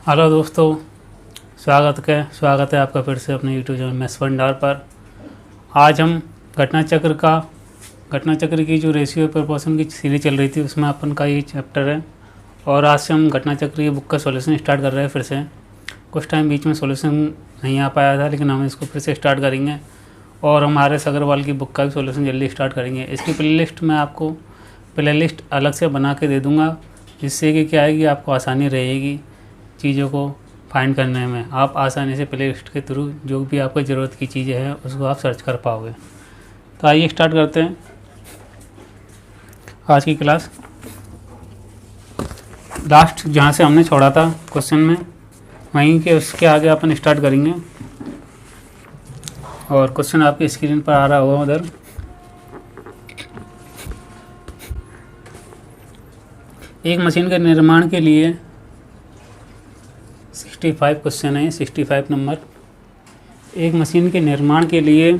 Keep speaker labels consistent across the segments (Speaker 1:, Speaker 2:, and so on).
Speaker 1: Hello दोस्तों, स्वागत है आपका फिर से अपने यूट्यूब चैनल मैथ्स भंडार पर। आज हम घटना चक्र की जो रेशियो प्रोपोर्शन की सीरीज चल रही थी उसमें अपन का ये चैप्टर है। और आज से हम घटना चक्र की बुक का सॉल्यूशन स्टार्ट कर रहे हैं। फिर से कुछ टाइम बीच में सॉल्यूशन नहीं आ पाया था, लेकिन हम इसको फिर से स्टार्ट करेंगे और हम RS अग्रवाल की बुक का भी सॉल्यूशन जल्दी स्टार्ट करेंगे। इसकी प्लेलिस्ट मैं आपको प्लेलिस्ट अलग से बना के दे दूँगा, जिससे कि क्या है कि आपको आसानी रहेगी चीज़ों को फाइंड करने में। आप आसानी से प्लेलिस्ट के थ्रू जो भी आपको ज़रूरत की चीज़ें हैं उसको आप सर्च कर पाओगे। तो आइए स्टार्ट करते हैं आज की क्लास। लास्ट जहाँ से हमने छोड़ा था क्वेश्चन में, वहीं के उसके आगे अपन स्टार्ट करेंगे। और क्वेश्चन आपकी स्क्रीन पर आ रहा होगा उधर। एक मशीन के निर्माण के लिए 65 क्वेश्चन है, 65 नंबर। एक मशीन के निर्माण के लिए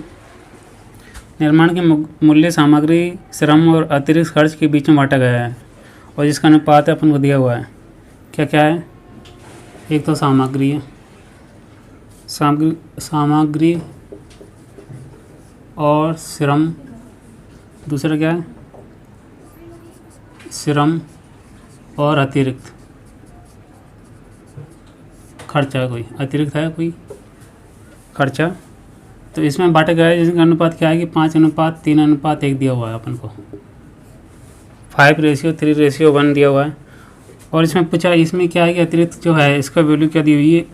Speaker 1: निर्माण के मूल्य सामग्री, श्रम और अतिरिक्त खर्च के बीच में बांटा गया है और जिसका अनुपात अपन को दिया हुआ है। क्या क्या है? एक तो सामग्री है, सामग्री और श्रम। दूसरा क्या है? श्रम और अतिरिक्त खर्चा। कोई अतिरिक्त है कोई खर्चा, तो इसमें बांटा गया है जिसका अनुपात क्या है कि 5:3:1 दिया हुआ है अपन को। 5:3:1 दिया हुआ है। और इसमें पूछा, इसमें क्या है कि अतिरिक्त जो है इसका वैल्यू क्या दी हुई है,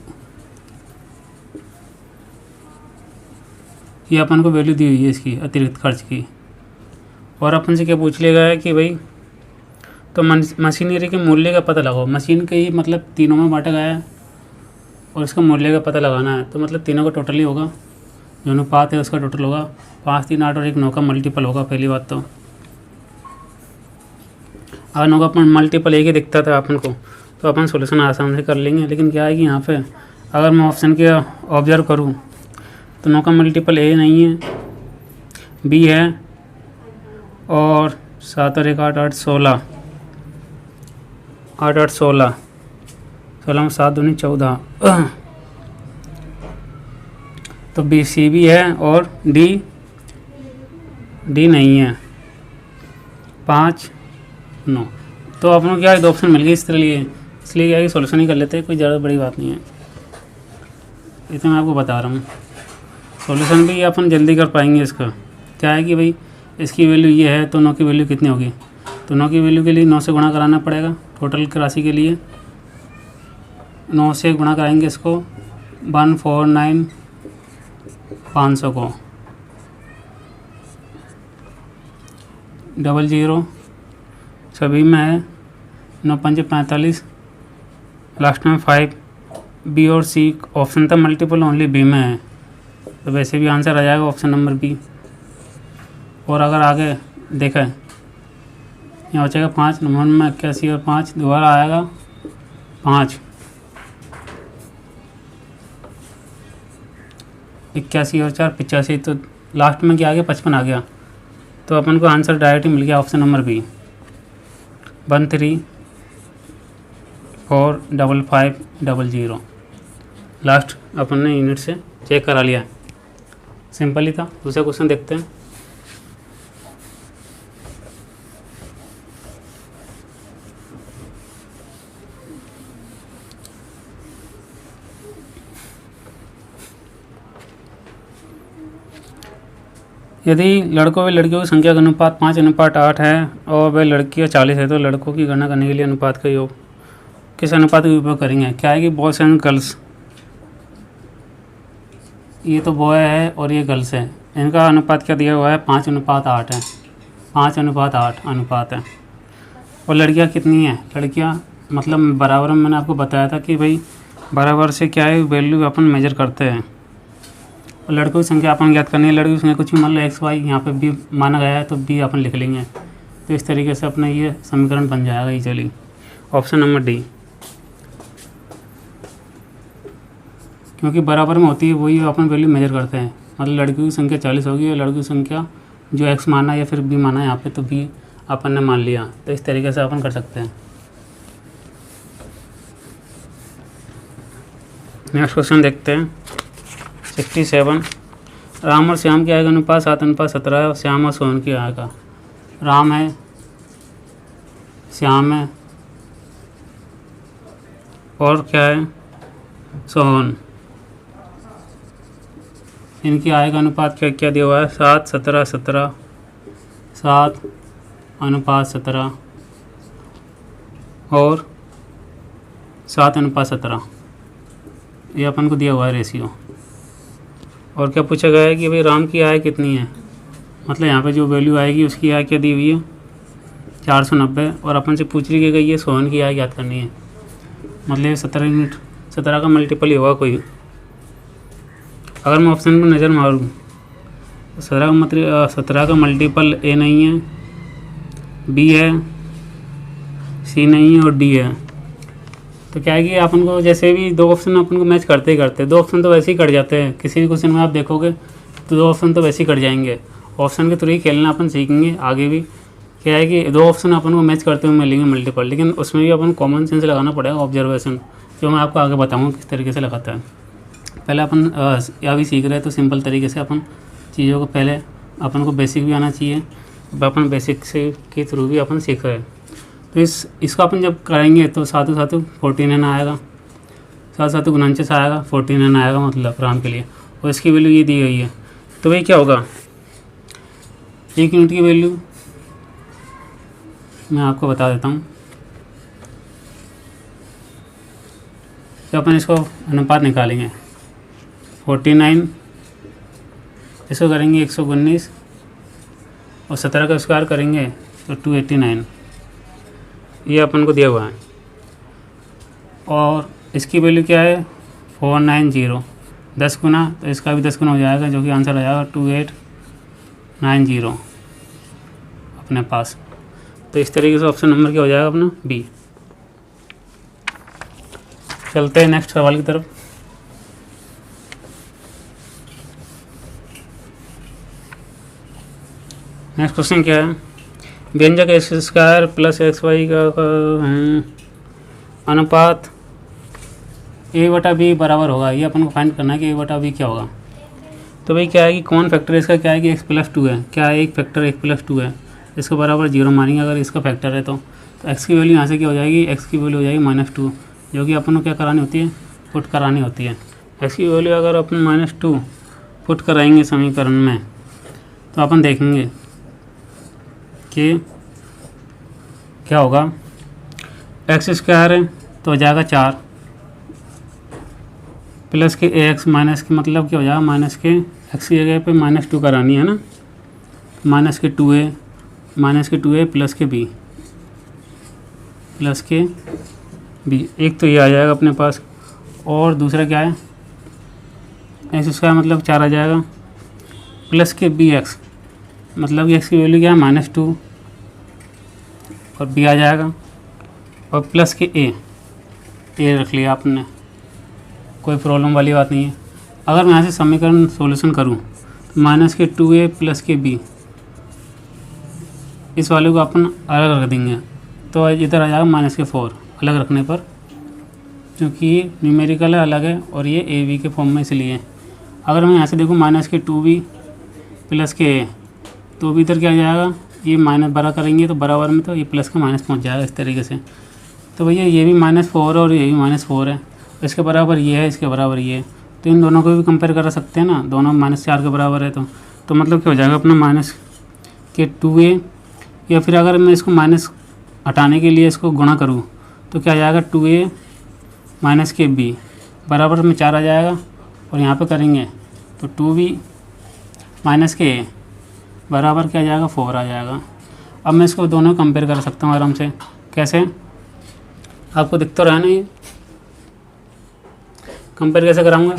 Speaker 1: ये अपन को वैल्यू दी हुई है इसकी अतिरिक्त खर्च की। और अपन से क्या पूछ लिया गया है कि भाई तो मशीनरी के मूल्य का पता लगाओ। मशीन के ही मतलब तीनों में बांटा गया है और इसका मूल्य का पता लगाना है, तो मतलब तीनों का टोटल ही होगा। जो अनुपात है उसका टोटल होगा 5, 3, 8 और 1 9 का मल्टीपल होगा। पहली बात तो अगर 9 का मल्टीपल एक ही दिखता था अपन को तो अपन सोल्यूशन आसान से कर लेंगे। लेकिन क्या है कि यहाँ पे अगर मैं ऑप्शन के ऑब्जर्व करूँ तो 9 का मल्टीपल ए नहीं है, बी है। और 7 और 1 8 8 16, 8 8 16, 16 में 7 दूनी 14। तो बी सी भी है और डी नहीं है। 5 9, तो अपन को क्या है, 2 ऑप्शन मिल गए इसलिए क्या है कि सोल्यूशन ही कर लेते हैं। कोई ज़्यादा बड़ी बात नहीं है, इतना मैं आपको बता रहा हूँ। सॉल्यूशन भी अपन जल्दी कर पाएंगे। इसका क्या है कि भाई इसकी वैल्यू ये है तो 9 की वैल्यू कितनी होगी, तो 9 की वैल्यू के लिए 9 से गुणा कराना पड़ेगा। टोटल की राशि के लिए 9 से गुणा कराएंगे इसको 149 500 को, 00 सभी में है, 9 5 45, लास्ट में 5। बी और सी ऑप्शन था मल्टीपल, ओनली बी में है, तो वैसे भी आंसर आ जाएगा ऑप्शन नंबर बी। और अगर आगे देखा है यहाँ हो जाएगा 5 नंबर में 81 और 5 दोबारा आएगा 5, 81 और 4 85, तो लास्ट में क्या आ गया 55 आ गया। तो अपन को आंसर डायरेक्ट ही मिल गया ऑप्शन नंबर बी 134550। लास्ट अपन ने यूनिट से चेक करा लिया, सिंपल ही था। दूसरा क्वेश्चन देखते हैं। यदि लड़कों व लड़कियों की संख्या का अनुपात 5:8 है और वह लड़कियां 40 है, तो लड़कों की गणना करने के लिए अनुपात का योग किस अनुपात का उपयोग करेंगे? क्या है कि बॉयज़ एंड गर्ल्स, ये तो बॉय है और ये गर्ल्स है, इनका अनुपात क्या दिया हुआ है? 5:8 है, 5:8 अनुपात है। और लड़कियां कितनी हैं? लड़कियां मतलब बराबर में मैंने आपको बताया था कि भाई बराबर से क्या है वैल्यू अपन मेजर करते हैं। और लड़कों की संख्या अपन ज्ञात करनी है। लड़कों की संख्या कुछ भी मान लो एक्स वाई, यहाँ पे बी माना गया है तो बी अपन लिख लेंगे। तो इस तरीके से अपना ये समीकरण बन जाएगा इजीली। ऑप्शन नंबर डी, क्योंकि बराबर में होती है वही अपन वैल्यू मेजर करते हैं। मतलब लड़कियों की संख्या 40 होगी और लड़कियों की संख्या जो एक्स माना या फिर बी माना है यहाँ पे, तो बी अपन ने मान लिया। तो इस तरीके से अपन कर सकते हैं। नेक्स्ट क्वेश्चन देखते हैं 67। राम और श्याम की आय का अनुपात 7:17 है और श्याम और सोहन की आय का। राम है, श्याम है और क्या है, सोहन। इनकी आय का अनुपात क्या क्या दिया हुआ है, 7:17 7:17 और 7:17, ये अपन को दिया हुआ है रेशियो। और क्या पूछा गया है कि भाई राम की आय कितनी है, मतलब यहाँ पे जो वैल्यू आएगी उसकी आय क्या दी हुई है 490, और अपन से पूछ ली गई है सोहन की आय याद करनी है, मतलब 17 यूनिट 17 का मल्टीपल ही होगा कोई। अगर मैं ऑप्शन पर नज़र मारूँ तो 17 का मल्टीपल ए नहीं है, बी है, सी नहीं है और डी है। तो क्या है कि अपन को जैसे भी दो ऑप्शन अपन को मैच करते ही करते हैं, दो ऑप्शन तो वैसे ही कट जाते हैं, किसी भी क्वेश्चन में आप देखोगे तो दो ऑप्शन तो वैसे ही कट जाएंगे। ऑप्शन के थ्रू ही खेलना अपन सीखेंगे आगे भी। क्या है कि दो ऑप्शन अपन को मैच करते हुए मिलेंगे मल्टीपल, लेकिन उसमें भी अपन कॉमन सेंस लगाना पड़ेगा, ऑब्जर्वेशन, जो मैं आपको आगे बताऊँगा किस तरीके से लगाता है। पहले अपन अभी सीख रहे हैं तो सिंपल तरीके से अपन चीज़ों को पहले अपन को बेसिक भी आना चाहिए, अपन बेसिक से के थ्रू भी अपन सीख रहे हैं। तो इसको अपन जब करेंगे तो 7 14 आएगा, 7 49 आएगा, 14 आएगा मतलब राम के लिए, और इसकी वैल्यू ये दी गई है। तो भाई क्या होगा, 1 यूनिट की वैल्यू मैं आपको बता देता हूँ। तो अपन इसको अनुपात निकालेंगे, 49 इसको करेंगे 119 और 17 का स्क्वायर करेंगे तो 289, ये अपन को दिया हुआ है। और इसकी वैल्यू क्या है 490, 10 गुना, तो इसका भी 10 गुना हो जाएगा, जो कि आंसर आ जाएगा 2890 अपने पास। तो इस तरीके से ऑप्शन नंबर क्या हो जाएगा अपना बी। चलते हैं नेक्स्ट सवाल की तरफ। नेक्स्ट क्वेश्चन क्या है, व्यंजक x square plus x y का अनुपात a/b बराबर होगा। ये अपन को फाइंड करना है कि a/b क्या होगा। तो भाई क्या है कि कौन फैक्टर है इसका, क्या है कि x+2 है, क्या है एक फैक्टर x+2 है, इसको बराबर 0 मानेंगे अगर इसका फैक्टर है तो x की वैल्यू यहाँ से क्या हो जाएगी, x की वैल्यू हो जाएगी -2, जो कि अपन को क्या करानी होती है, पुट करानी होती है। x की वैल्यू अगर अपन -2 पुट कराएंगे समीकरण में तो अपन देखेंगे कि क्या होगा, एक्स स्क्वायर है तो हो जाएगा 4 प्लस के ax माइनस के मतलब क्या हो जाएगा, माइनस के एक्स की जगह पे -2 करानी है ना, माइनस के 2a प्लस के b एक तो ये आ जाएगा अपने पास, और दूसरा क्या है एक्स स्क्वायर मतलब 4 आ जाएगा प्लस के bx मतलब एक्स की वैल्यू क्या है -2 और b आ जाएगा, और प्लस के a रख लिया आपने, कोई प्रॉब्लम वाली बात नहीं है। अगर मैं यहाँ से समीकरण सॉल्यूशन करूँ तो माइनस के 2a प्लस के b इस वाले को अपन अलग रख देंगे, तो इधर आ जाएगा -4 अलग रखने पर, क्योंकि ये न्यूमेरिकल है अलग है और ये ए बी के फॉर्म में इसलिए। अगर मैं यहाँ से देखूँ -2b प्लस के a, तो भी इधर क्या आ जाएगा, ये माइनस बड़ा करेंगे तो बराबर में, तो ये प्लस का माइनस पहुँच जाएगा इस तरीके से। तो भैया ये भी -4 है और ये भी -4 है, इसके बराबर ये है, इसके बराबर ये है, तो इन दोनों को भी कंपेयर कर सकते हैं ना, दोनों -4 के बराबर है। तो मतलब क्या हो जाएगा अपना माइनस के 2a, या फिर अगर मैं इसको माइनस हटाने के लिए इसको गुणा करूँ तो क्या आ जाएगा 2a माइनस के b बराबर में 4 आ जाएगा, और यहाँ पे करेंगे तो 2b माइनस के a बराबर क्या आ जाएगा 4 आ जाएगा। अब मैं इसको दोनों कंपेयर कर सकता हूँ आराम से, कैसे, आपको दिख तो रहा नहीं, कंपेयर कैसे कराऊंगा,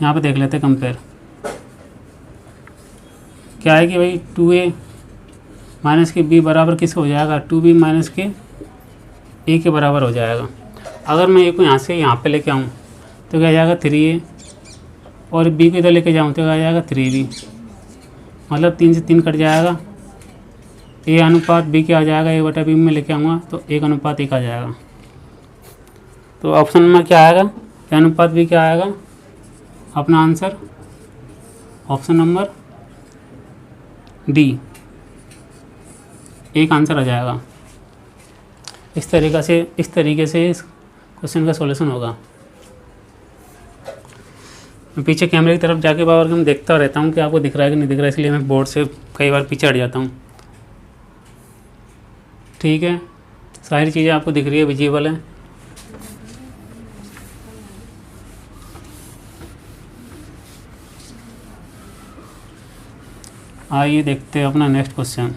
Speaker 1: यहाँ पे देख लेते हैं कंपेयर। क्या है कि भाई 2a माइनस के b बराबर किससे हो जाएगा, 2b माइनस के a के बराबर हो जाएगा। अगर मैं a को यहाँ से यहाँ पे लेके आऊँ तो क्या आ जाएगा 3a, और b को इधर लेके जाऊँ तो क्या आ जाएगा 3b, मतलब 3 से 3 कट जाएगा, a अनुपात b क्या आ जाएगा, a/b में लेके आऊँगा तो 1:1 आ जाएगा। तो ऑप्शन में क्या आएगा ए अनुपात बी क्या आएगा अपना आंसर, ऑप्शन नंबर डी, एक आंसर आ जाएगा। इस तरीके से इस क्वेश्चन का सॉल्यूशन होगा। मैं पीछे कैमरे की तरफ जाके बार मैं देखता रहता हूँ कि आपको दिख रहा है कि नहीं दिख रहा है, इसलिए मैं बोर्ड से कई बार पीछे हट जाता हूँ। ठीक है, सारी चीज़ें आपको दिख रही है, विजिबल है। आइए देखते हैं अपना नेक्स्ट क्वेश्चन।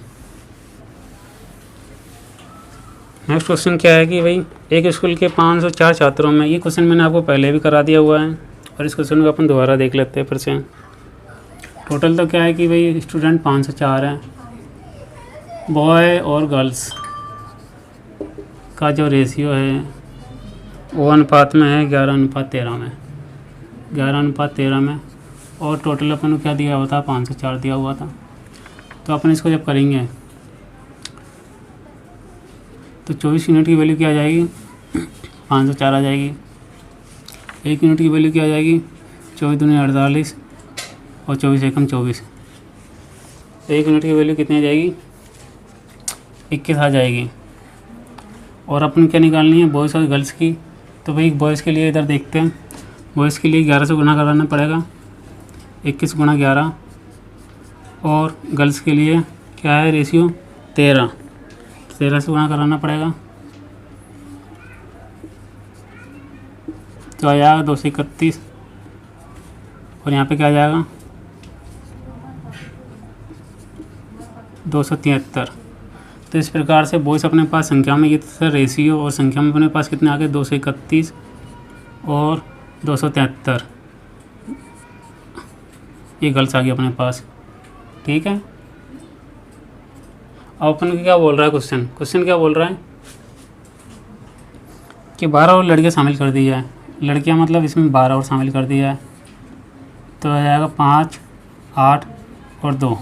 Speaker 1: नेक्स्ट क्वेश्चन क्या है कि भाई एक स्कूल के 504 छात्रों में, ये क्वेश्चन मैंने आपको पहले भी करा दिया हुआ है और इस क्वेश्चन को अपन दोबारा देख लेते हैं फिर से। टोटल तो क्या है कि भाई स्टूडेंट 504 हैं, बॉय और गर्ल्स का जो रेशियो है वो अनुपात में है 11:13 में, 11:13 में। और टोटल अपन को क्या दिया हुआ था, 504 दिया हुआ था। तो अपन इसको जब करेंगे तो 24 यूनिट की वैल्यू क्या आ जाएगी, 504 आ जाएगी। 1 यूनिट की वैल्यू क्या आ जाएगी, 24 दूनी 48 और 24 एकम 24। 1 यूनिट की वैल्यू कितनी आ जाएगी, 21 आ जाएगी। और अपन क्या निकालनी है, बॉयज़ और गर्ल्स की। तो भाई बॉयज़ के लिए इधर देखते हैं, बॉयज़ के लिए 11 से गुना कराना पड़ेगा, 21 गुणा 11। और गर्ल्स के लिए क्या है रेशियो, 13 से गुणा कराना पड़ेगा, तो आ जाएगा 231। और यहाँ पे क्या आ जाएगा 273। तो इस प्रकार से बॉयज़ अपने पास संख्या में ये था रेशियो, और संख्या में अपने पास कितने आ गए 231 और 273। ये गर्ल्स आ गई अपने पास। ठीक है, अब अपन क्या बोल रहा है क्वेश्चन क्या बोल रहा है कि 12 और लड़कियाँ शामिल कर दी जाए। लड़कियाँ मतलब इसमें 12 और शामिल कर दिया है, तो आ जाएगा 5, 8 और 2।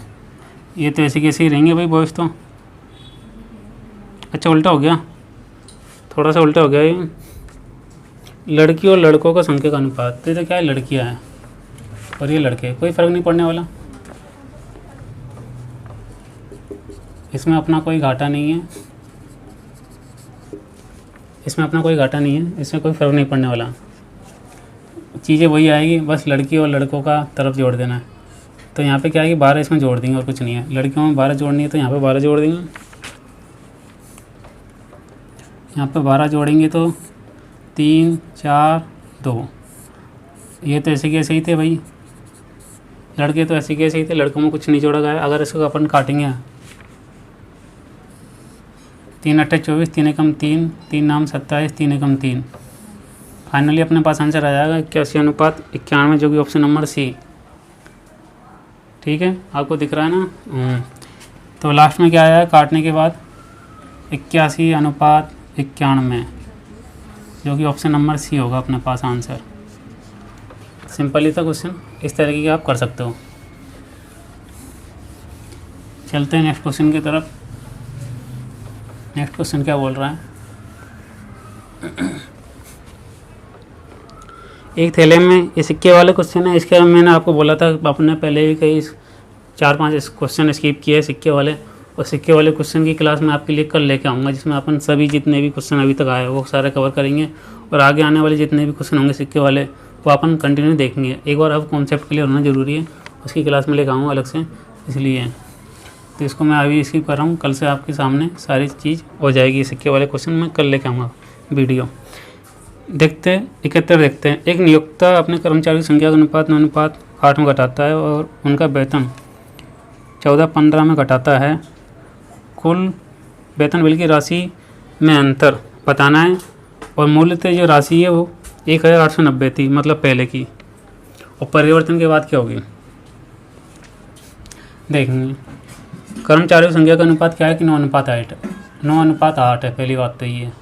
Speaker 1: ये तो ऐसे कैसे ही रहेंगे भाई बॉयज़ तो। अच्छा उल्टा हो गया, थोड़ा सा उल्टा हो गया ये। लड़की और लड़कों का संख्या का अनुपात, तो क्या है लड़कियाँ हैं और ये लड़के, कोई फ़र्क नहीं पड़ने वाला, इसमें अपना कोई घाटा नहीं है, इसमें कोई फ़र्क नहीं पड़ने वाला। चीज़ें वही आएगी, बस लड़की और लड़कों का तरफ जोड़ देना है। तो यहाँ पे क्या है कि 12 इसमें जोड़ देंगे और कुछ नहीं है। लड़कियों में 12 जोड़नी है तो यहाँ पे 12 जोड़ देंगे, यहाँ पे 12 जोड़ेंगे तो 3, 4, 2। ये तो ऐसे कैसे ही थे भाई, लड़के तो ऐसे कैसे ही थे, लड़कों में कुछ नहीं जोड़ा गया। अगर इसको अपन काटेंगे 3 8 24, 3 एकम 3, 3 नाम 27, 3 एकम 3। फाइनली अपने पास आंसर आ जाएगा 81:91, जो कि ऑप्शन नंबर सी। ठीक है, आपको दिख रहा है ना। तो लास्ट में क्या आया काटने के बाद 81:91, जो कि ऑप्शन नंबर सी होगा अपने पास आंसर। सिंपल ही था क्वेश्चन, इस तरीके के आप कर सकते हो। चलते हैं नेक्स्ट क्वेश्चन की तरफ। नेक्स्ट क्वेश्चन क्या बोल रहा है, एक थैले में ये सिक्के वाले क्वेश्चन है। इसके मैंने आपको बोला था, आपने पहले भी कई 4-5 क्वेश्चन स्किप किए सिक्के वाले, और सिक्के वाले क्वेश्चन की क्लास में आपके लिए कल लेके आऊँगा, जिसमें अपन सभी जितने भी क्वेश्चन अभी तक आए वो सारे कवर करेंगे, और आगे आने वाले जितने भी क्वेश्चन होंगे सिक्के वाले वो अपन कंटिन्यू देखेंगे। एक बार अब कॉन्सेप्ट क्लियर होना ज़रूरी है, उसकी क्लास में लेकर आऊँगा अलग से, इसलिए तो इसको मैं अभी स्किप कर रहा हूँ। कल से आपके सामने सारी चीज़ हो जाएगी। सिक्के वाले क्वेश्चन मैं कल लेके आऊँगा वीडियो। देखते हैं 71 देखते हैं। एक नियोक्ता अपने कर्मचारियों की संख्या का अनुपात 9:8 में घटाता है और उनका वेतन 14-15 में घटाता है। कुल वेतन बिल की राशि में अंतर बताना है, और मूल्यतः जो राशि है वो 1890 थी, मतलब पहले की, और परिवर्तन के बाद क्या होगी देखेंगे। कर्मचारियों की संख्या का अनुपात क्या है कि 9:8, 9:8 है, पहली बात तो ये है।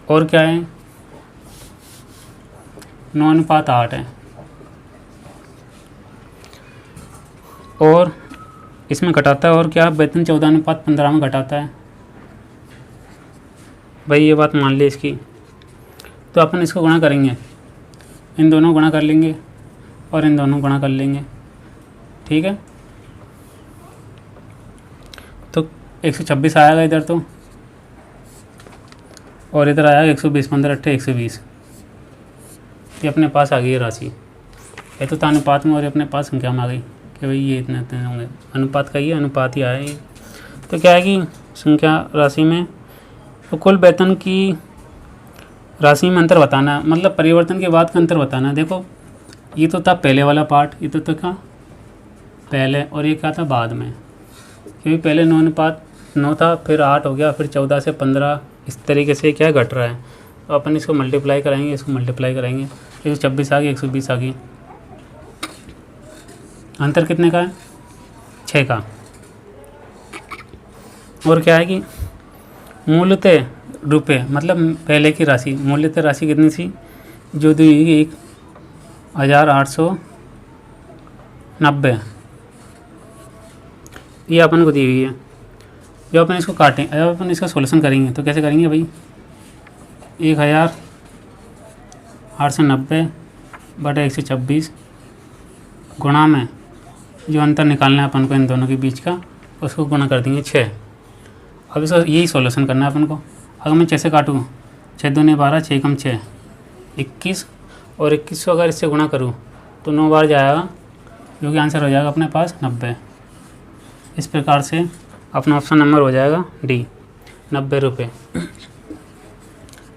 Speaker 1: और क्या है 9:8 है, और इसमें घटाता है, और क्या वेतन 14:15 में घटाता है भाई, ये बात मान ली इसकी। तो अपन इसको गुणा करेंगे इन दोनों गुणा कर लेंगे और इन दोनों गुणा कर लेंगे, ठीक है। तो 126 आएगा इधर तो, और इधर आएगा 120, 15 अट्ठे 120। ये अपने पास आ गई है राशि। ये तो था अनुपात में और ये अपने पास संख्या में आ गई कि भाई ये इतने इतने होंगे। अनुपात का ये अनुपात ही आया ये। तो क्या है कि संख्या राशि में तो कुल वेतन की राशि में अंतर बताना है, मतलब परिवर्तन के बाद का अंतर बताना है। देखो ये तो था पहले वाला पार्ट, ये तो था पहले, और ये क्या था बाद में, क्योंकि पहले 9:9 था, फिर 8 हो गया, फिर 14 से 15, इस तरीके से क्या घट रहा है। तो अपन इसको मल्टीप्लाई कराएंगे, इसको मल्टीप्लाई कराएंगे, 126 आ गई, 120 आ गई। अंतर कितने का है? 6 का। और क्या है कि मूलतः रुपये, मतलब पहले की राशि, मूलतः राशि कितनी थी जो दी हुई 1,890, ये अपन को दी हुई है। जब अपन इसको काटें, जब अपन इसका सोल्यूशन करेंगे तो कैसे करेंगे भाई, 1,890 बटा 126 गुणा में जो अंतर निकालना है अपन को इन दोनों के बीच का, उसको गुणा कर देंगे 6। अब इसका यही सॉल्यूशन करना है अपन को। अगर मैं 6 से काटूँ, 6 दूनी 12, 6 कम 6 21, और 21 को अगर इससे गुणा करूँ तो 9 बार जाएगा, जो कि आंसर हो जाएगा अपने पास 90। इस प्रकार से अपना ऑप्शन नंबर हो जाएगा डी, 90 रुपये।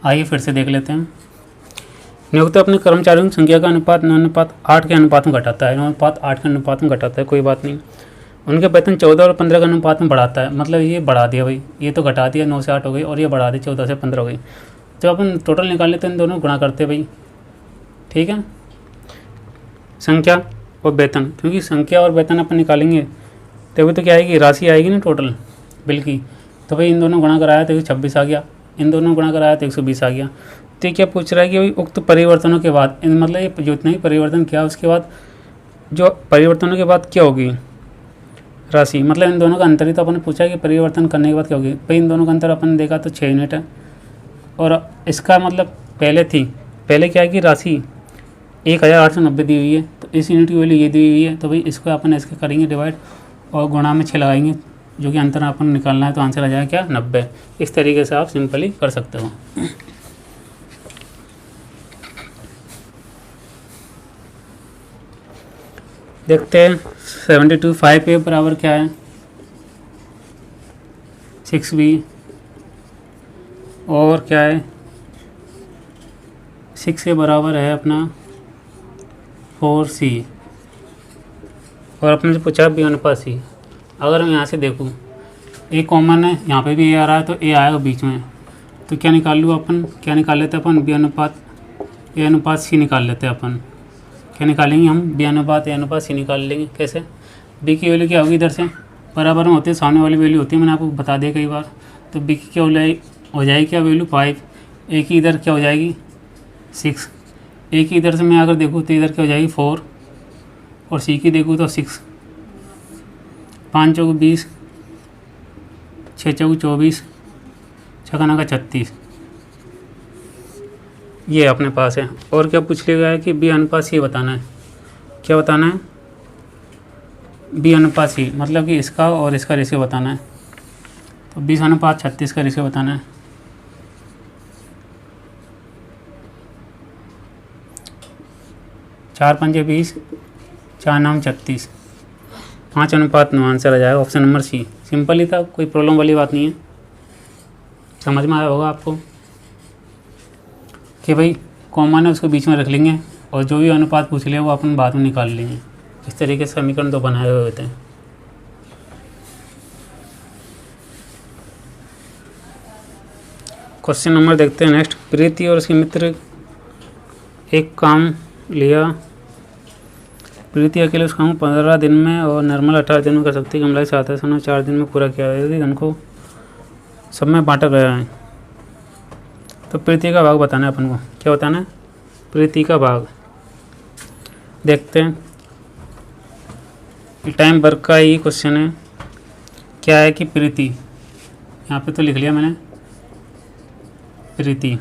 Speaker 1: आइए फिर से देख लेते हैं। नियुक्त अपने कर्मचारियों की संख्या का अनुपात 9:8 के अनुपात में घटाता है, 9:8 के अनुपात में घटाता है, कोई बात नहीं। उनके वेतन 14 और 15 के अनुपात में बढ़ाता है, मतलब ये बढ़ा दिया भाई, ये तो घटा दिया, 9 से 8 हो गई, और ये बढ़ा दी 14 से 15 हो गई। जब अपन टोटल निकाल लेते हैं इन दोनों गुणा करते भाई, ठीक है। संख्या और वेतन, क्योंकि संख्या और वेतन अपन निकालेंगे तभी तो क्या आएगी, राशि आएगी ना टोटल बिल की। तो भाई इन दोनों गुणा कराया तो 26 आ गया, इन दोनों गुणा कराया तो 120 आ गया। तो क्या पूछ रहा है कि भाई उक्त परिवर्तनों के बाद, मतलब ये जो इतना ही परिवर्तन किया उसके बाद जो परिवर्तनों के बाद क्या होगी राशि, मतलब इन दोनों का अंतर ही तो अपन ने पूछा कि परिवर्तन करने के बाद क्या होगी। भाई इन दोनों का अंतर अपन ने देखा तो 6 यूनिट है, और इसका मतलब पहले क्या है कि राशि 1,890 दी हुई है, तो इस यूनिट की वैल्यू ये दी हुई है, तो भाई इसको अपन इसके करेंगे डिवाइड और गुणा में 6 लगाएंगे, जो कि अंतर अपन निकालना है, तो आंसर आ जाएगा क्या, 90। इस तरीके से आप सिंपली कर सकते हो। देखते हैं 72 5A बराबर क्या है, 6B, और क्या है 6A बराबर है अपना 4C, और अपने से पूछा B अनुपात C। अगर मैं यहाँ से देखूँ A कॉमन है, यहाँ पे भी A आ रहा है, तो A आएगा बीच में, तो क्या निकाल लूँ अपन, क्या निकाल लेते हैं अपन, B अनुपात A अनुपात C निकाल लेते हैं अपन। क्या निकालेंगे हम, B अनुपात A अनुपात C निकाल लेंगे। कैसे, B की वैल्यू क्या होगी, इधर से बराबर में होती है, सामने वाली वैल्यू होती है, मैंने आपको बता दिया कई बार। तो B की क्या हो जाएगी क्या वैल्यू 5, A की इधर क्या हो जाएगी 6, A की इधर से मैं अगर देखूँ तो इधर क्या हो जाएगी 4, और C की देखूँ तो 6, 5 चौक 20, 6 चौक 24, 6 का 36, ये अपने पास है। और क्या पूछ लिया गया है कि B अनुपात C बताना है। क्या बताना है, B अनुपात C, मतलब कि इसका और इसका रेशियो बताना है। तो 20:36 का रेशियो बताना है। चार 5 20, 4 9 36, 5:9 आंसर आ जाएगा ऑप्शन नंबर C। सिंपल ही था, कोई प्रॉब्लम वाली बात नहीं है, समझ में आया होगा आपको कि भाई कॉमन है उसको बीच में रख लेंगे, और जो भी अनुपात पूछ लिया वो अपन बाद में निकाल लेंगे। इस तरीके से समीकरण तो बनाए हुए होते हैं। क्वेश्चन नंबर देखते हैं नेक्स्ट। प्रीति और उसके मित्र एक काम लिया, प्रीति अकेले उस काम 15 दिन में और निर्मल 18 दिन में कर सकती है, कमला 7 से 4 दिन में पूरा किया है, धन को सब में बांटा गया है। तो प्रीति का भाग बताना है अपन को। क्या बताना है, प्रीति का भाग। देखते हैं, टाइम वर्क का ही क्वेश्चन है। क्या है कि प्रीति, यहाँ पे तो लिख लिया मैंने प्रीति,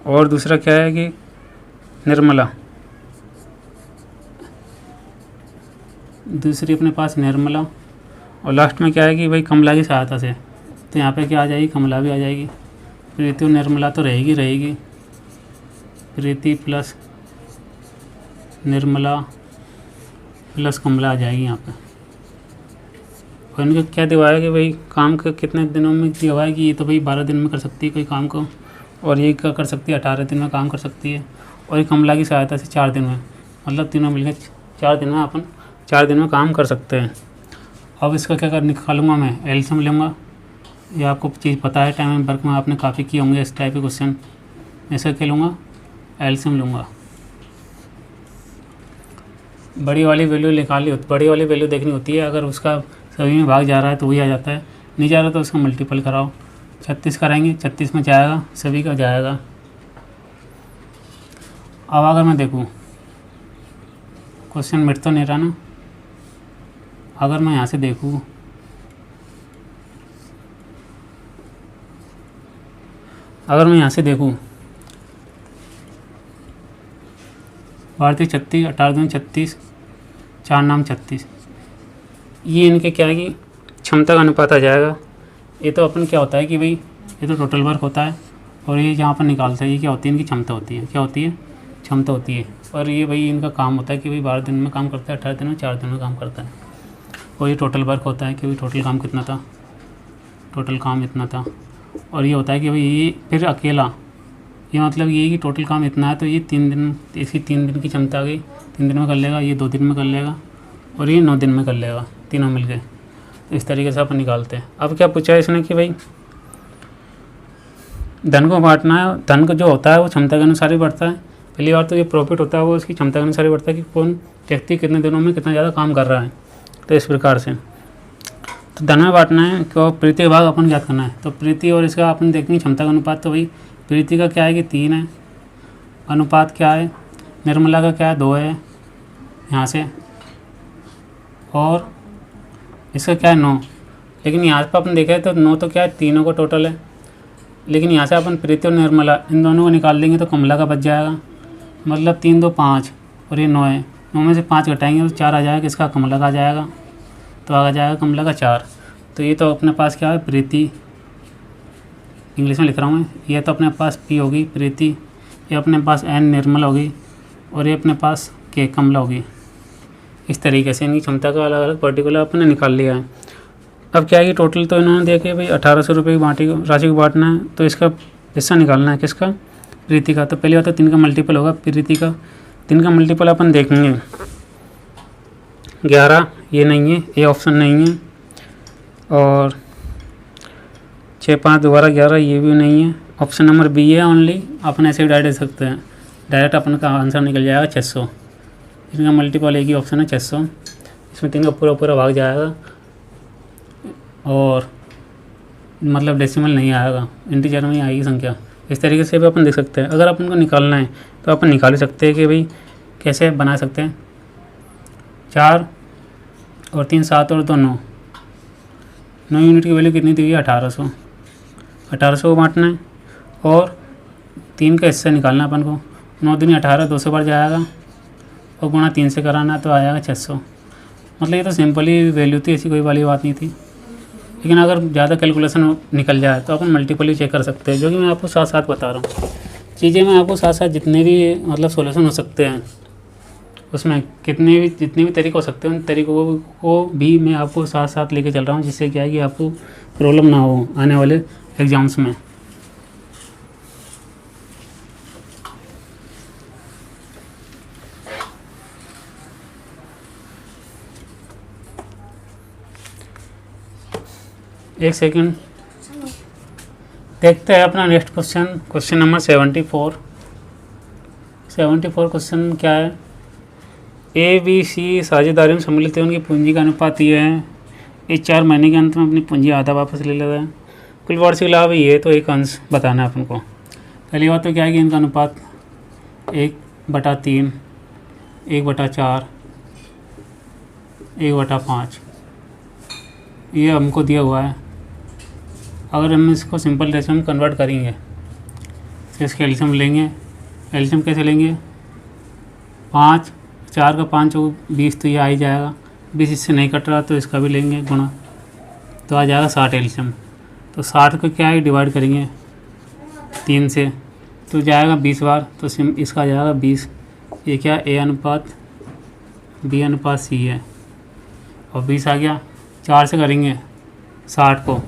Speaker 1: और दूसरा क्या है कि निर्मला, दूसरी अपने पास निर्मला, और लास्ट में क्या है कि भाई कमला की सहायता से, तो यहाँ पे क्या आ जाएगी, कमला भी आ जाएगी। प्रीति और निर्मला तो रहेगी, प्रीति प्लस निर्मला प्लस कमला आ जाएगी यहाँ पे। और इनको क्या दिया है कि भाई काम के कितने दिनों में दिया हुआ है कि ये तो भाई 12 दिन में कर सकती है कोई काम को, और ये क्या कर सकती है 18 दिन में काम कर सकती है, और ये कमला की सहायता से 4 दिन में, मतलब तीनों मिलकर 4 दिन में अपन 4 दिन में काम कर सकते हैं। अब इसका क्या कर निकालूंगा मैं, एलसीएम लूँगा। ये आपको चीज़ पता है, टाइम एंड वर्क में आपने काफ़ी किए होंगे इस टाइप के क्वेश्चन। ऐसा क्या लूँगा, एलसीएम लूँगा। बड़ी वाली वैल्यू निकाली, बड़ी वाली वैल्यू देखनी होती है, अगर उसका सभी में भाग जा रहा है तो वही आ जाता है, नहीं जा रहा तो उसका मल्टीपल कराओ। 36 कराएंगे, 36 में जाएगा, सभी का जाएगा। अब अगर मैं देखूँ क्वेश्चन मिट तो नहीं रहा ना, अगर मैं यहाँ से देखूँ, भारतीय 36, 18 दूनी 36, 4 नाम 36, ये इनके क्या है कि क्षमता का अनुपात आ जाएगा। ये तो अपन क्या होता है कि भाई ये तो टोटल वर्क होता है, और ये जहाँ पर निकालते हैं ये क्या होती है, इनकी क्षमता होती है। क्या होती है, क्षमता होती है। और ये भाई इनका काम होता है कि भाई 12 दिन में काम करता है, 18 दिन में 4 दिन में काम करता है। और ये टोटल वर्क होता है कि भाई टोटल काम कितना था, टोटल काम इतना था। और ये होता है कि भाई ये फिर अकेला, ये मतलब ये कि टोटल काम इतना है, तो ये 3 दिन, इसकी 3 दिन की क्षमता आ गई, 3 दिन में कर लेगा, ये 2 दिन में कर लेगा, और ये 9 दिन में कर लेगा, तीनों मिल गए। तो इस तरीके से अपन निकालते हैं। अब क्या पूछा है इसने कि भाई धन को बांटना है, धन को जो होता है वो क्षमता के अनुसार ही बढ़ता है। पहली बार तो ये प्रॉफिट होता है वो उसकी क्षमता के अनुसार ही बढ़ता है कि कौन व्यक्ति कितने दिनों में कितना ज़्यादा काम कर रहा है। तो इस प्रकार से तो धन में बांटना है कि प्रीति का भाग अपन ज्ञात करना है। तो प्रीति और इसका अपन देखेंगे क्षमता का अनुपात। तो भाई प्रीति का क्या है कि 3 है, अनुपात क्या है, निर्मला का क्या है 2 है यहाँ से, और इसका क्या है 9। लेकिन यहाँ पर अपन देखें तो 9 तो क्या है, तीनों का टोटल है। लेकिन यहाँ से अपन प्रीति और निर्मला इन दोनों को निकाल देंगे तो कमला का बच जाएगा, मतलब 3 2 5, और ये 9 है, 9 में से 5 घटाएंगे तो 4 आ जाएगा, किसका, कमला का आ जाएगा। तो आ जाएगा कमला का 4। तो ये तो अपने पास क्या है, प्रीति, इंग्लिश में लिख रहा हूँ मैं, ये तो अपने पास P होगी प्रीति, ये अपने पास N निर्मला होगी, और ये अपने पास K कमला होगी। इस तरीके से इनकी क्षमता का अलग अलग पर्टिकुलर अपने निकाल लिया है। अब क्या है कि टोटल तो इन्होंने दिया कि भाई 1800 रुपये की राशि को बांटना है, तो इसका हिस्सा निकालना है, किसका, प्रीति का। तो पहली बात तो 3 का मल्टीपल होगा प्रीति का, 3 का मल्टीपल अपन देखेंगे 11, ये नहीं है, ये ऑप्शन नहीं है, और 6 5 दोबारा 11, ये भी नहीं है। ऑप्शन नंबर बी है ओनली। अपन ऐसे भी डायरेक्ट दे सकते हैं, डायरेक्ट अपन का आंसर निकल जाएगा 600। इसका मल्टीपल एक ही ऑप्शन है 600, इसमें 3 का पूरा भाग जाएगा, और मतलब डेसिमल नहीं आएगा, इंटीजर में ही आएगी संख्या। इस तरीके से भी अपन देख सकते हैं। अगर अपन को निकालना है तो अपन निकाल सकते हैं कि भाई कैसे बना सकते हैं। 4 और 3 7 और 2 9, 9 यूनिट की वैल्यू कितनी दी हुई है, 1800। 1800 को बांटना है और 3 का हिस्सा निकालना है अपन को। 9 दूनी 18, 200 बार जाएगा, और गुणा 3 से कराना तो आ जाएगा 600। मतलब ये तो सिंपल ही वैल्यू थी, ऐसी कोई वाली बात नहीं थी। लेकिन अगर ज़्यादा कैलकुलेशन निकल जाए तो अपन मल्टीपल ही चेक कर सकते हैं, जो कि मैं आपको साथ साथ बता रहा हूँ चीज़ें। मैं आपको साथ साथ जितने भी मतलब सोल्यूशन हो सकते हैं उसमें जितने भी तरीके हो सकते हैं उन तरीकों को भी मैं आपको साथ साथ लेके चल रहा हूँ, जिससे क्या है कि आपको प्रॉब्लम ना हो आने वाले एग्ज़ाम्स में। एक सेकंड, देखते हैं अपना next question, question number 74। 74 question क्या है, ABC साझेदारी में सम्मिलित है, उनकी पूंजी का अनुपात ये है, ये 4 महीने के अंत में अपनी पूंजी आधा वापस ले लेता है। कुल वार्षिक लाभ ये, तो एक अंश बताना है अपन को। पहली बात तो क्या है कि इनका अनुपात 1/3, 1/4, 1/5 ये हमको दिया हुआ है। अगर हम इसको सिंपल रेशो में कन्वर्ट करेंगे तो इसके एलसीएम लेंगे। एलसीएम कैसे लेंगे, 5, 4 का 5 20, तो ये आ ही जाएगा। 20 इससे नहीं कट रहा तो इसका भी लेंगे गुणा, तो आ जाएगा 60 एलसीएम। तो 60 को क्या है डिवाइड करेंगे 3 से तो जाएगा 20 बार, तो इसका आ जाएगा 20। ये क्या A अनुपात B अनुपात C है, और 20 आ गया। 4 से करेंगे 60 को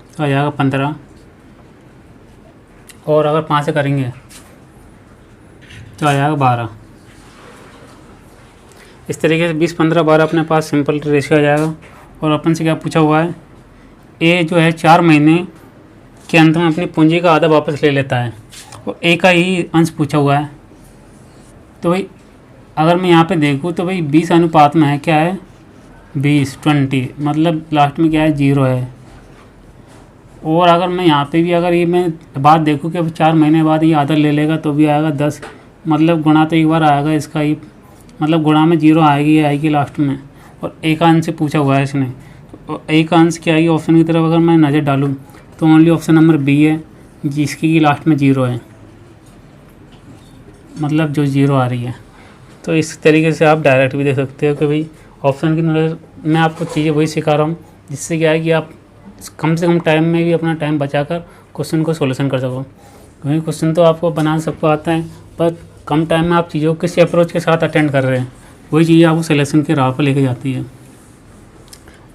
Speaker 1: तो आ जाएगा 15, और अगर 5 से करेंगे तो आ जाएगा 12। इस तरीके से 20, 15, 12 अपने पास सिंपल रेशियो आ जाएगा। और अपन से क्या पूछा हुआ है, ए जो है 4 महीने के अंत में अपनी पूंजी का आधा वापस ले लेता है, और ए का ही अंश पूछा हुआ है। तो भाई अगर मैं यहाँ पे देखूँ तो भाई 20 अनुपात में है, क्या है 20 मतलब लास्ट में क्या है 0 है। और अगर मैं यहाँ पे भी अगर ये मैं बात देखूँ कि अब 4 महीने बाद ये आधा ले लेगा तो भी आएगा 10, मतलब गुणा तो एक बार आएगा इसका ही, मतलब गुणा में 0 आएगी लास्ट में। और एक अंश से पूछा हुआ है इसने, तो एक अंश क्या आएगी ऑप्शन की तरफ अगर मैं नज़र डालूँ तो ओनली ऑप्शन नंबर बी है, जिसकी लास्ट में 0 है, मतलब जो 0 आ रही है। तो इस तरीके से आप डायरेक्ट भी देख सकते हो कि भाई ऑप्शन की नज़र, मैं आपको चीज़ें वही सिखा रहा हूँ जिससे क्या है कि आप कम से कम टाइम में भी अपना टाइम बचाकर क्वेश्चन को सोल्यूशन कर सको। क्योंकि क्वेश्चन तो आपको बनाना सबको आता है, पर कम टाइम में आप चीज़ों को किस अप्रोच के साथ अटेंड कर रहे हैं, वही चीज़ें आपको सिलेक्शन की राह पर लेके जाती है।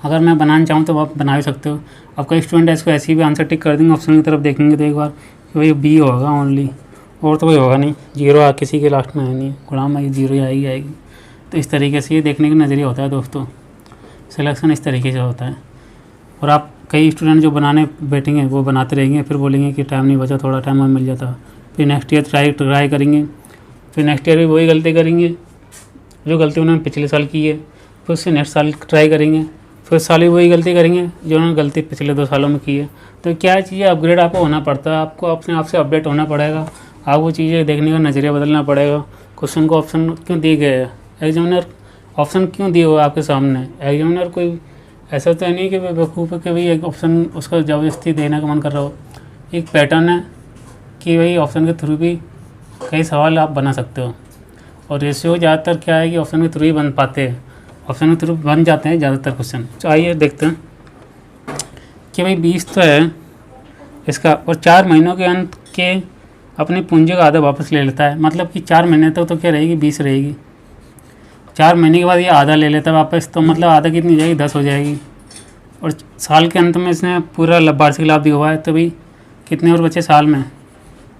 Speaker 1: अगर मैं बनाना चाहूँ तो आप बना भी सकते हो। अब कई स्टूडेंट इसको ऐसे भी आंसर टिक कर देंगे, ऑप्शन की तरफ देखेंगे तो एक बार कि भाई बी होगा ओनली, और तो कोई होगा नहीं, 0 किसी के लास्ट में है नहीं, गुणा में 0 आएगी। तो इस तरीके से ये देखने का नज़रिया होता है दोस्तों, सिलेक्शन इस तरीके से होता है। और आप कई स्टूडेंट जो बनाने बैठेंगे वो बनाते रहेंगे, फिर बोलेंगे कि टाइम नहीं बचा, थोड़ा टाइम हमें मिल जाता, फिर नेक्स्ट ईयर ट्राई करेंगे, फिर नेक्स्ट ईयर भी वही गलती करेंगे जो गलती उन्होंने पिछले साल की है, फिर उससे नेक्स्ट साल ट्राई करेंगे, फिर साल भी वही गलती करेंगे जो उन्होंने गलती पिछले 2 सालों में की है। तो क्या चीज़ें अपग्रेड आपको होना पड़ता है, आपको अपने आप से अपडेट होना पड़ेगा, आप वो चीज़ें देखने का नज़रिया बदलना पड़ेगा। क्वेश्चन को ऑप्शन क्यों दिए गए हैं, एग्जामिनर ऑप्शन क्यों दिए हुए आपके सामने, एग्जामिनर कोई ऐसा तो नहीं कि बेवकूफ़ है कि भाई एक ऑप्शन उसका ज़बरदस्ती देने का मन कर रहा हो। एक पैटर्न है कि भाई ऑप्शन के थ्रू भी कई सवाल आप बना सकते हो, और रेशियो ज़्यादातर क्या है कि ऑप्शन के थ्रू ही बन पाते हैं, ऑप्शन के थ्रू बन जाते हैं ज़्यादातर क्वेश्चन। तो आइए देखते हैं कि भाई 20 तो है इसका, और 4 महीनों के अंत के अपनी पूंजी का आधा वापस ले लेता है, मतलब कि 4 महीने तक तो क्या रहेगी 20 रहेगी, 4 महीने के बाद ये आधा ले लेता है वापस, तो मतलब आधा कितनी जाएगी 10 हो जाएगी। और साल के अंत में इसने पूरा वार्षिक लाभ दिया हुआ है, तो भाई कितने और बचे साल में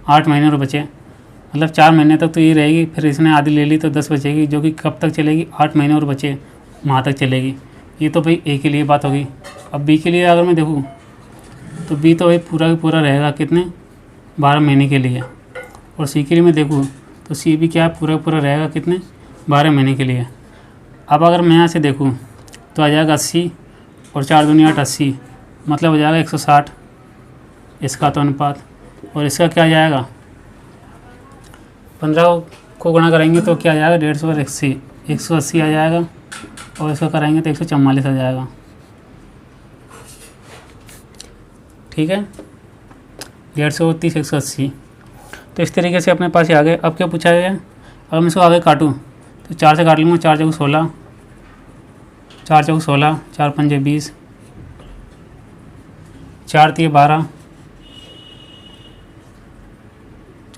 Speaker 1: 8 महीने और बचे, मतलब 4 महीने तक तो ये रहेगी, फिर इसने आधी ले ली तो 10 बचेगी, जो कि कब तक चलेगी 8 महीने और बचे वहाँ तक चलेगी। ये तो भाई ए के लिए बात होगी। अब बी के लिए अगर मैं देखूँ तो बी तो भाई पूरा का पूरा रहेगा कितने 12 महीने के लिए, और सी के लिए मैं देखूँ तो सी भी क्या पूरा पूरा रहेगा कितने 12 महीने के लिए। अब अगर मैं यहाँ से देखूँ तो आ जाएगा 80 और 4 दूनी 8 80, मतलब हो जाएगा 160 इसका तो अनुपात, और इसका क्या जाएगा 15 को गुणा करेंगे तो क्या आ जाएगा 150 और 180 आ जाएगा, और इसका कराएंगे तो 144 आ जाएगा। ठीक है, 150 30 180। तो इस तरीके से अपने पास ही आ गए। अब क्या पूछा गया, अगर मैं इसको आगे काटूँ तो 4 से काट लूँगा, 4 चौक 16, 4 चौक 16, 4 पंजे 20, 4 तिये 12,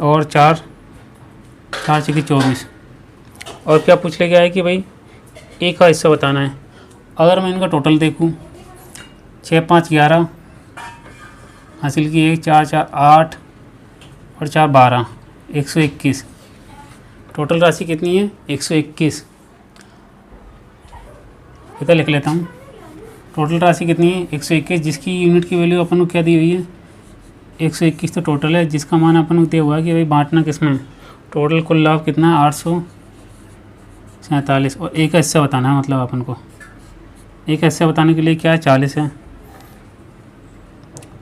Speaker 1: और 4 छक्के 24। और क्या पूछ ले गया है कि भाई एक का हिस्सा बताना है। अगर मैं इनका टोटल देखूं 6 5 11 हासिल की, 1 4 4 8 और 4 12 121, टोटल राशि कितनी है 121। इतना लिख लेता हूँ, टोटल राशि कितनी है 121, जिसकी यूनिट की वैल्यू अपन को क्या दी हुई है 121 तो टोटल है, जिसका मान अपन को दिया हुआ है कि भाई बांटना किसमें, टोटल कुल लाभ कितना है 847, और एक का हिस्सा बताना है, मतलब अपन को एक का हिस्सा बताने के लिए क्या है 40 है,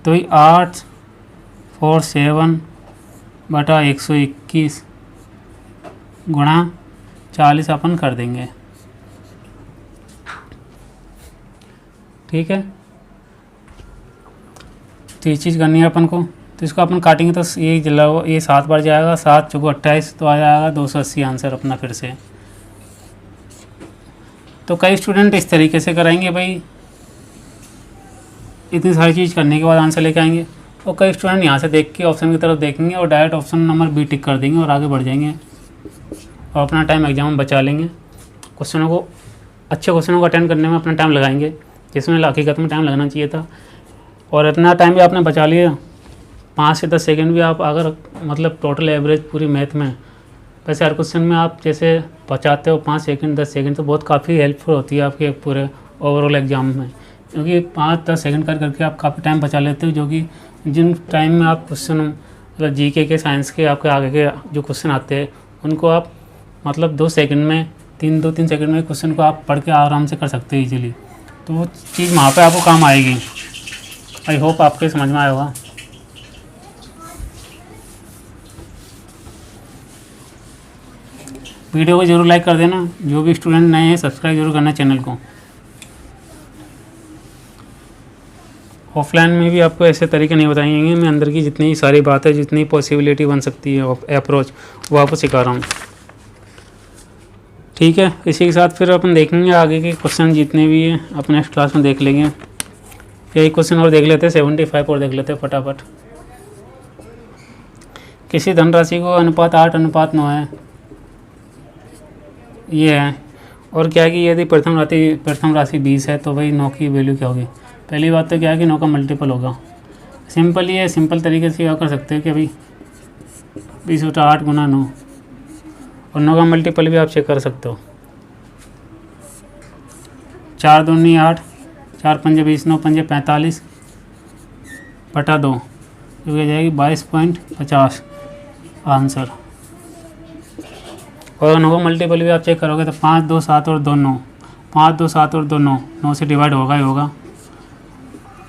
Speaker 1: तो ही 847 बटा 121 गुणा 40 अपन कर देंगे। ठीक है, तो ये चीज़ करनी है अपन को। तो इसको अपन काटेंगे तो ये 7 बार जाएगा, 7 चौको 28, तो आ जाएगा 280 आंसर अपना फिर से। तो कई स्टूडेंट इस तरीके से कराएंगे भाई, इतनी सारी चीज़ करने के बाद आंसर लेके आएंगे, और कई स्टूडेंट यहाँ से देख के ऑप्शन की तरफ देखेंगे और direct option number B tick कर देंगे और आगे बढ़ जाएंगे और अपना टाइम एग्जाम में बचा लेंगे। क्वेश्चनों को, अच्छे क्वेश्चनों को अटेंड करने में अपना टाइम लगाएंगे, जिसमें हकीकत में टाइम लगना चाहिए था। और इतना टाइम भी आपने बचा लिया, 5 से 10 सेकंड भी आप अगर मतलब टोटल एवरेज पूरी मैथ में, वैसे हर क्वेश्चन में आप जैसे बचाते हो 5 सेकंड 10 सेकंड, तो बहुत काफ़ी हेल्पफुल होती है आपके पूरे ओवरऑल एग्जाम में, क्योंकि 5-10 सेकंड करके आप काफ़ी टाइम बचा लेते हो, जो कि जिन टाइम में आप क्वेश्चन मतलब जीके के साइंस के आपके आगे के जो क्वेश्चन आते हैं उनको आप मतलब 2 सेकंड में 2-3 सेकंड में क्वेश्चन को आप पढ़ के आराम से कर सकते हो ईजिली। तो वो चीज़ वहाँ पे आपको काम आएगी। आई होप आपके समझ में आया होगा। वीडियो को ज़रूर लाइक कर देना, जो भी स्टूडेंट नए हैं सब्सक्राइब जरूर करना चैनल को। ऑफलाइन में भी आपको ऐसे तरीके नहीं बताएंगे, मैं अंदर की जितनी सारी बातें, जितनी पॉसिबिलिटी बन सकती है अप्रोच, वो आपको सिखा रहा हूँ। ठीक है, इसी के साथ फिर अपन देखेंगे आगे के क्वेश्चन जितने भी हैं अपने नेक्स्ट क्लास में देख लेंगे। यही क्वेश्चन और देख लेते हैं, 75 और देख लेते हैं फटाफट। किसी धनराशि को अनुपात 8:9 है, ये है। और क्या है कि यदि प्रथम राशि 20 है तो भाई 9 की वैल्यू क्या होगी। पहली बात तो क्या है कि 9 का मल्टीपल होगा। सिंपल ही है, सिंपल तरीके से क्या कर सकते हैं कि अभी 20 बटा 8 गुना 9, और 9 का मल्टीपल भी आप चेक कर सकते हो। 4 दूनी 8, 4 पंजे 20, 9 पंजे 45 बटा 2, जो हो जाएगी 22.50 आंसर। और 9 का मल्टीपल भी आप चेक करोगे तो 5 2 7 और 2 9, 5 2 7 और 2 9, 9 से डिवाइड होगा ही होगा।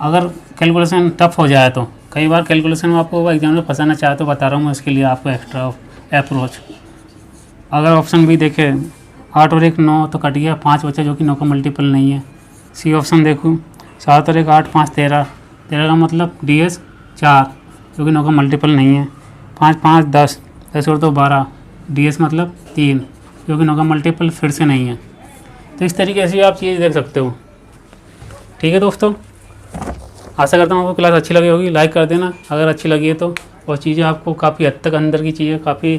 Speaker 1: अगर कैलकुलेशन टफ हो जाए तो, कई बार कैलकुलेशन में आपको एग्जाम में फंसाना चाहे तो बता रहा हूँ मैं, इसके लिए आपको एक्स्ट्रा अप्रोच। अगर ऑप्शन भी देखे 8 और 1 9 तो कट गया, 5 बचा जो कि 9 का मल्टीपल नहीं है। सी ऑप्शन देखूँ 7 और 1 8 5 13 का मतलब DS 4 जो कि 9 का मल्टीपल नहीं है। 5 5 10 10 और 2 12, DS मतलब 3 जो कि 9 का मल्टीपल फिर से नहीं है। तो इस तरीके से आप चीज़ देख सकते हो। ठीक है दोस्तों, आशा करता हूँ आपको क्लास अच्छी लगी होगी। लाइक कर देना अगर अच्छी लगी है तो, और चीज़ें आपको काफ़ी हद तक अंदर की चीज़ें काफ़ी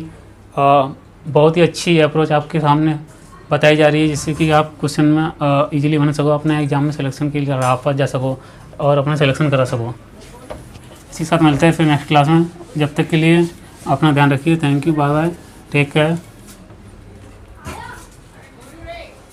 Speaker 1: बहुत ही अच्छी अप्रोच आपके सामने बताई जा रही है, जिससे कि आप क्वेश्चन में इजीली बना सको, अपने एग्जाम में सिलेक्शन के लिए राह पर जा सको और अपना सिलेक्शन करा सको। इसी साथ मिलते हैं फिर नेक्स्ट क्लास में। जब तक के लिए अपना ध्यान रखिए। Thank you, bye bye, take care.